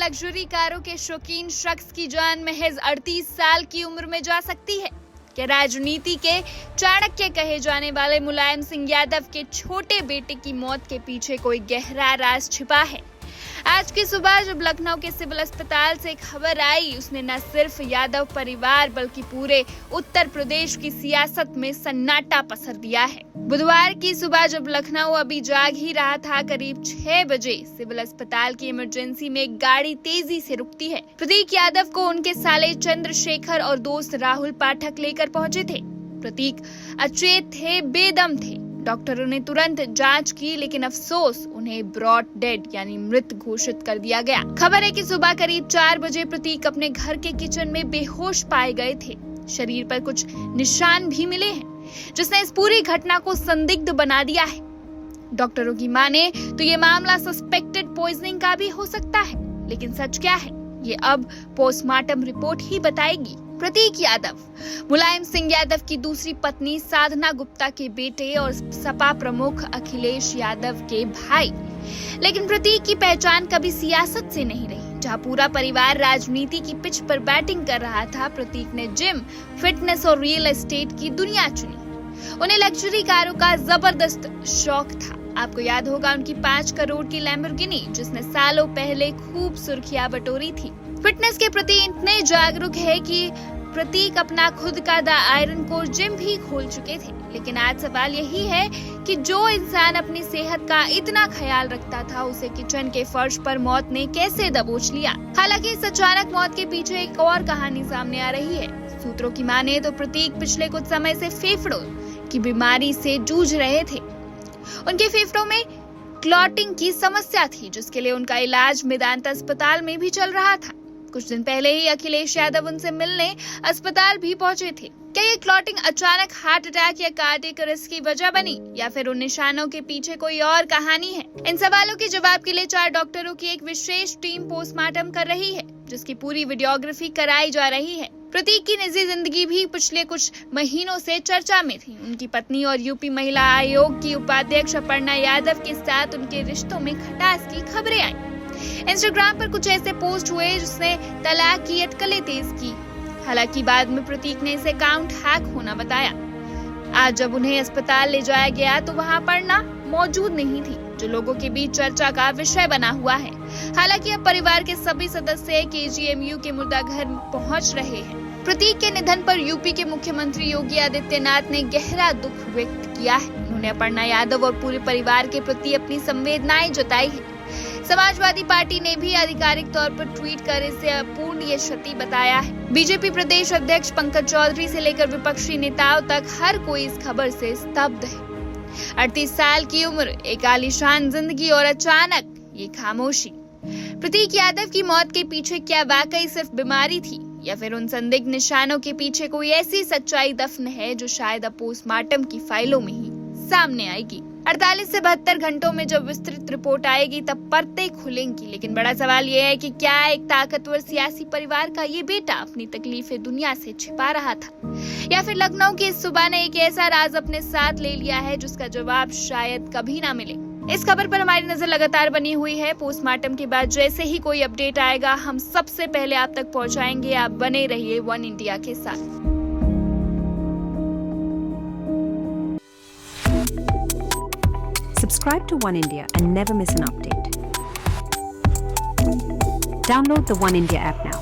Luxury कारों के शौकीन शख्स की जान महज 38 साल की उम्र में जा सकती है? क्या राजनीति के चाणक्य कहे जाने वाले मुलायम सिंह यादव के छोटे बेटे की मौत के पीछे कोई गहरा राज छिपा है? आज की सुबह जब लखनऊ के सिविल अस्पताल से खबर आई, उसने न सिर्फ यादव परिवार बल्कि पूरे उत्तर प्रदेश की सियासत में सन्नाटा पसर दिया है। बुधवार की सुबह जब लखनऊ अभी जाग ही रहा था, करीब 6 बजे सिविल अस्पताल की इमरजेंसी में एक गाड़ी तेजी से रुकती है। प्रतीक यादव को उनके साले चंद्रशेखर और दोस्त राहुल पाठक लेकर पहुंचे थे। प्रतीक अचेत थे, बेदम थे। डॉक्टरों ने तुरंत जांच की, लेकिन अफसोस उन्हें ब्रॉड डेड यानी मृत घोषित कर दिया गया। खबर है कि सुबह करीब 4 बजे प्रतीक अपने घर के किचन में बेहोश पाए गए थे। शरीर पर कुछ निशान भी मिले हैं, जिसने इस पूरी घटना को संदिग्ध बना दिया है। डॉक्टरों की माने तो ये मामला सस्पेक्टेड पॉइजनिंग का भी हो सकता है, लेकिन सच क्या है ये अब पोस्टमार्टम रिपोर्ट ही बताएगी। प्रतीक यादव मुलायम सिंह यादव की दूसरी पत्नी साधना गुप्ता के बेटे और सपा प्रमुख अखिलेश यादव के भाई। लेकिन प्रतीक की पहचान कभी सियासत से नहीं रही। जहां पूरा परिवार राजनीति की पिच पर बैटिंग कर रहा था, प्रतीक ने जिम, फिटनेस और रियल एस्टेट की दुनिया चुनी। उन्हें लग्जरी कारों का जबरदस्त शौक था। आपको याद होगा उनकी 5 करोड़ की लैम्बोर्गिनी, जिसने सालों पहले खूब सुर्खियां बटोरी थी। फिटनेस के प्रति इतने जागरूक है कि प्रतीक अपना खुद का द आयरन कोर जिम भी खोल चुके थे। लेकिन आज सवाल यही है कि जो इंसान अपनी सेहत का इतना ख्याल रखता था, उसे किचन के फर्श पर मौत ने कैसे दबोच लिया? हालांकि इस अचानक मौत के पीछे एक और कहानी सामने आ रही है। सूत्रों की माने तो प्रतीक पिछले कुछ समय से फेफड़ों की बीमारी से जूझ रहे थे। उनके फेफड़ों में क्लॉटिंग की समस्या थी, जिसके लिए उनका इलाज मेदांता अस्पताल में भी चल रहा था। कुछ दिन पहले ही अखिलेश यादव उनसे मिलने अस्पताल भी पहुंचे थे। क्या ये क्लॉटिंग अचानक हार्ट अटैक या कार्डियक अरेस्ट की वजह बनी, या फिर उन निशानों के पीछे कोई और कहानी है? इन सवालों के जवाब के लिए 4 डॉक्टरों की एक विशेष टीम पोस्टमार्टम कर रही है, जिसकी पूरी वीडियोग्राफी कराई जा रही है। प्रतीक की निजी जिंदगी भी पिछले कुछ महीनों से चर्चा में थी। उनकी पत्नी और यूपी महिला आयोग की उपाध्यक्ष अपर्णा यादव के साथ उनके रिश्तों में खटास की खबरें आई। इंस्टाग्राम पर कुछ ऐसे पोस्ट हुए जिसने तलाक की अटकलें तेज की। हालांकि बाद में प्रतीक ने इसे अकाउंट हैक होना बताया। आज जब उन्हें अस्पताल ले जाया गया तो वहां अपर्णा मौजूद नहीं थी, जो लोगों के बीच चर्चा का विषय बना हुआ है। हालांकि अब परिवार के सभी सदस्य केजीएमयू के मुर्दाघर पहुंच रहे हैं। प्रतीक के निधन पर यूपी के मुख्यमंत्री योगी आदित्यनाथ ने गहरा दुख व्यक्त किया है। उन्होंने अपर्णा यादव और पूरे परिवार के प्रति अपनी संवेदनाएं जताई है। समाजवादी पार्टी ने भी आधिकारिक तौर पर ट्वीट कर इसे अपूर्णीय क्षति बताया है। बीजेपी प्रदेश अध्यक्ष पंकज चौधरी से लेकर विपक्षी नेताओं तक हर कोई इस खबर से स्तब्ध है। 38 साल की उम्र, एक आलीशान जिंदगी और अचानक ये खामोशी। प्रतीक यादव की मौत के पीछे क्या वाकई सिर्फ बीमारी थी, या फिर उन संदिग्ध निशानों के पीछे कोई ऐसी सच्चाई दफन है जो शायद अब पोस्टमार्टम की फाइलों में ही सामने आएगी? 48 से 72 घंटों में जब विस्तृत रिपोर्ट आएगी तब परतें खुलेंगी। लेकिन बड़ा सवाल यह है कि क्या एक ताकतवर सियासी परिवार का ये बेटा अपनी तकलीफें दुनिया से छिपा रहा था, या फिर लखनऊ की इस सुबह ने एक ऐसा राज अपने साथ ले लिया है जिसका जवाब शायद कभी ना मिले? इस खबर पर हमारी नजर लगातार बनी हुई है। पोस्टमार्टम के बाद जैसे ही कोई अपडेट आएगा, हम सबसे पहले आप तक पहुंचाएंगे। आप बने रहिए वन इंडिया के साथ। Subscribe to One India and never miss an update. Download the One India app now.